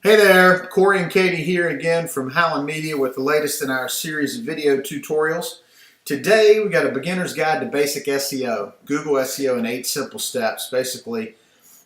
Hey there, Corey and Katie here again from Howland Media with the latest in our series of video tutorials. Today we got a beginner's guide to basic SEO, Google SEO in 8 simple steps. Basically,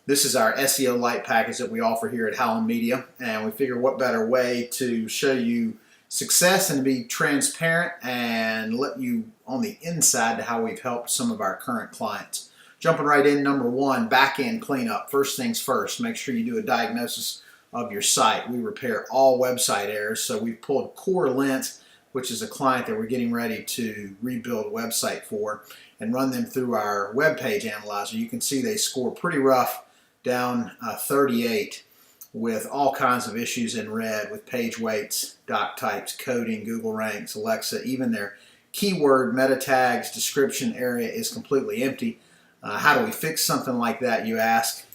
this is our SEO Lite package that we offer here at Howland Media, and we figure what better way to show you success and to be transparent and let you on the inside to how we've helped some of our current clients. Jumping right in, number one, back-end cleanup. First things first, make sure you do a diagnosis of your site. We repair all website errors, so we've pulled Core Lint, which is a client that we're getting ready to rebuild a website for, and run them through our web page analyzer. You can see they score pretty rough, down 38, with all kinds of issues in red, with page weights, doc types, coding, Google ranks, Alexa, even their keyword meta tags description area is completely empty. How do we fix something like that, you ask?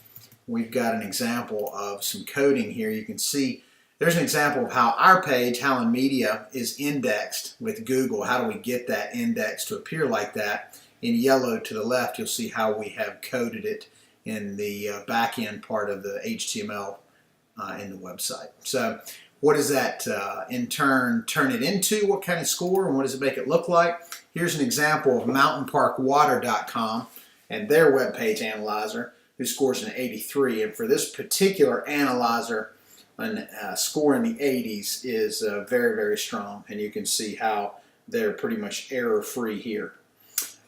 We've got an example of some coding here. You can see there's an example of how our page, Howland Media, is indexed with Google. How do we get that index to appear like that? In yellow to the left, you'll see how we have coded it in the back end part of the HTML in the website. So what does that in turn turn it into? What kind of score, and what does it make it look like? Here's an example of mountainparkwater.com and their web page analyzer, who scores an 83, and for this particular analyzer, a score in the 80s is very, very strong, and you can see how they're pretty much error-free here.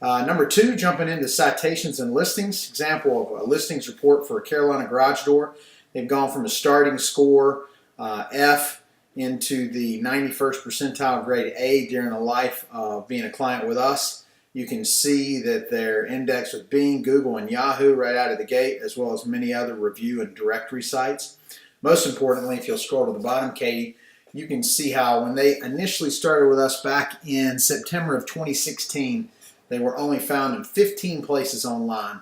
Number two, jumping into citations and listings. Example of a listings report for a Carolina garage door. They've gone from a starting score F into the 91st percentile grade A during the life of being a client with us. You can see that they're indexed with Bing, Google, and Yahoo right out of the gate, as well as many other review and directory sites. Most importantly, if you'll scroll to the bottom, Katie, you can see how when they initially started with us back in September of 2016, they were only found in 15 places online,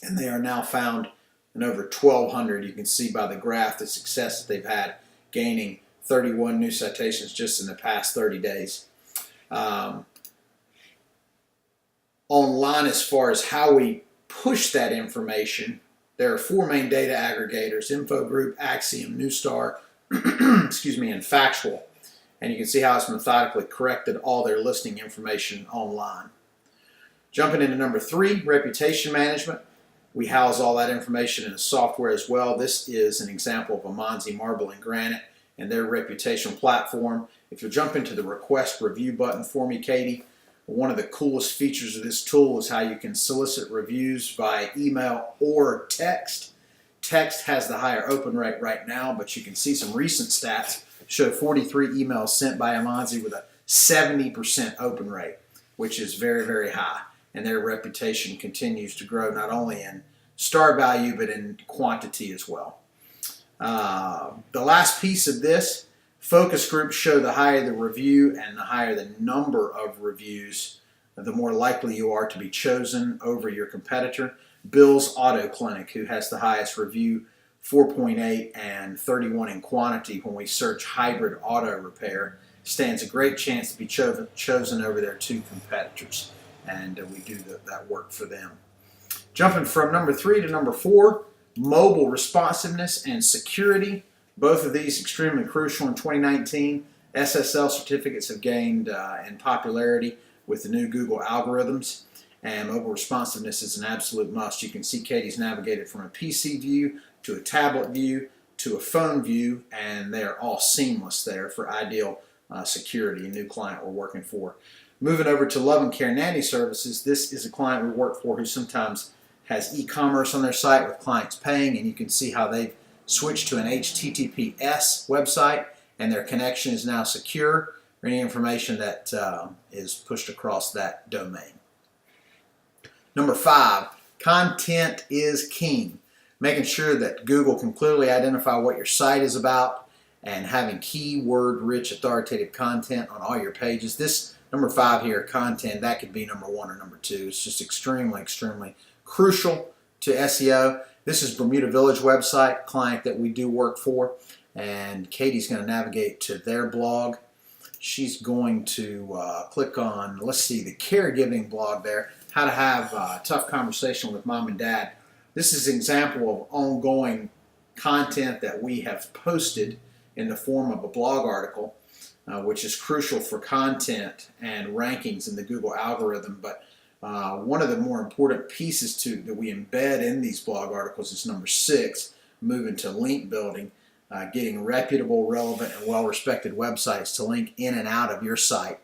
and they are now found in over 1,200. You can see by the graph the success that they've had, gaining 31 new citations just in the past 30 days. Online, as far as how we push that information, there are 4 main data aggregators: Infogroup, Axiom, Newstar, excuse me, and Factual. And you can see how it's methodically corrected all their listing information online. Jumping into number 3, reputation management. We house all that information in a software as well. This is an example of Amanzi Marble and Granite and their reputation platform. If you'll jump into the request review button for me, Katie, one of the coolest features of this tool is how you can solicit reviews via email or text. Text has the higher open rate right now, but you can see some recent stats show 43 emails sent by Amanzi with a 70% open rate, which is very, very high. And their reputation continues to grow not only in star value, but in quantity as well. The last piece of this, focus groups show the higher the review and the higher the number of reviews, the more likely you are to be chosen over your competitor. Bill's Auto Clinic, who has the highest review, 4.8 and 31 in quantity when we search hybrid auto repair, stands a great chance to be chosen over their 2 competitors. And we do that work for them. Jumping from number 3 to number 4, mobile responsiveness and security. Both of these extremely crucial in 2019. SSL certificates have gained in popularity with the new Google algorithms, and mobile responsiveness is an absolute must. You can see Katie's navigated from a PC view to a tablet view to a phone view, and they are all seamless there for ideal security, a new client we're working for. Moving over to Love and Care Nanny Services, this is a client we work for who sometimes has e-commerce on their site with clients paying, and you can see how they've switched to an HTTPS website, and their connection is now secure for any information that is pushed across that domain. Number 5, content is king. Making sure that Google can clearly identify what your site is about and having keyword-rich authoritative content on all your pages. This number 5 here, content, that could be number 1 or number 2. It's just extremely, extremely crucial to SEO. This is Bermuda Village website, client that we do work for, and Katie's going to navigate to their blog. She's going to click on, let's see, the caregiving blog there, how to have a tough conversation with mom and dad. This is an example of ongoing content that we have posted in the form of a blog article, which is crucial for content and rankings in the Google algorithm. But one of the more important pieces that we embed in these blog articles is number 6, moving to link building, getting reputable, relevant, and well-respected websites to link in and out of your site.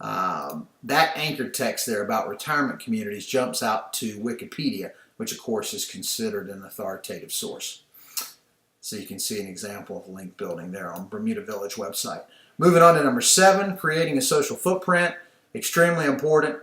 That anchor text there about retirement communities jumps out to Wikipedia, which of course is considered an authoritative source. So you can see an example of link building there on Bermuda Village website. Moving on to number 7, creating a social footprint. Extremely important.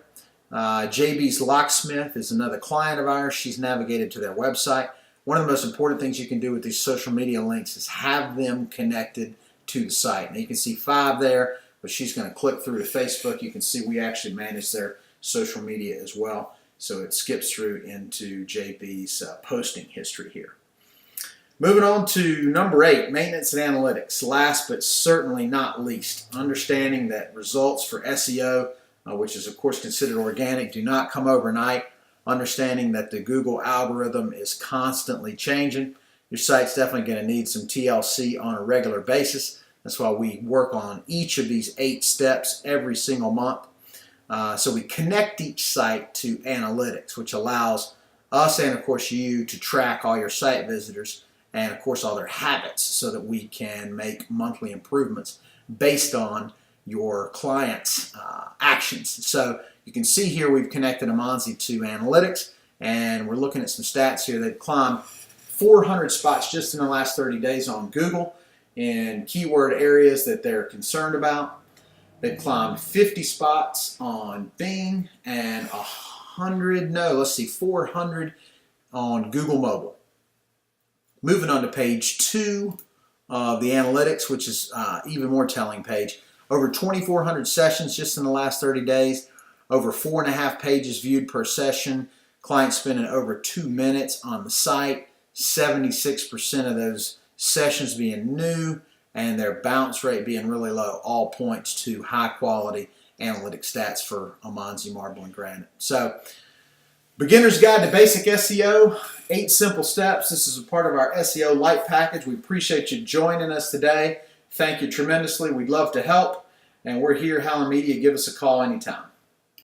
JB's Locksmith is another client of ours. She's navigated to their website. One of the most important things you can do with these social media links is have them connected to the site. Now you can see 5 there, but she's going to click through to Facebook. You can see we actually manage their social media as well. So it skips through into JB's posting history here. Moving on to number 8, maintenance and analytics. Last but certainly not least, understanding that results for SEO, which is of course considered organic, do not come overnight. Understanding that the Google algorithm is constantly changing. Your site's definitely going to need some TLC on a regular basis. That's why we work on each of these 8 steps every single month. So we connect each site to analytics, which allows us and of course you to track all your site visitors and of course all their habits, so that we can make monthly improvements based on your clients' actions. So you can see here we've connected Amanzi to analytics, and we're looking at some stats here. They've climbed 400 spots just in the last 30 days on Google in keyword areas that they're concerned about. They've climbed 50 spots on Bing and 400 on Google Mobile. Moving on to page 2 of the analytics, which is even more telling page. Over 2,400 sessions just in the last 30 days. Over 4.5 pages viewed per session. Clients spending over 2 minutes on the site. 76% of those sessions being new, and their bounce rate being really low. All points to high quality analytic stats for Amanzi Marble and Granite. So, Beginner's Guide to Basic SEO, 8 simple steps. This is a part of our SEO Light package. We appreciate you joining us today. Thank you tremendously. We'd love to help. And we're here, Howland Media. Give us a call anytime.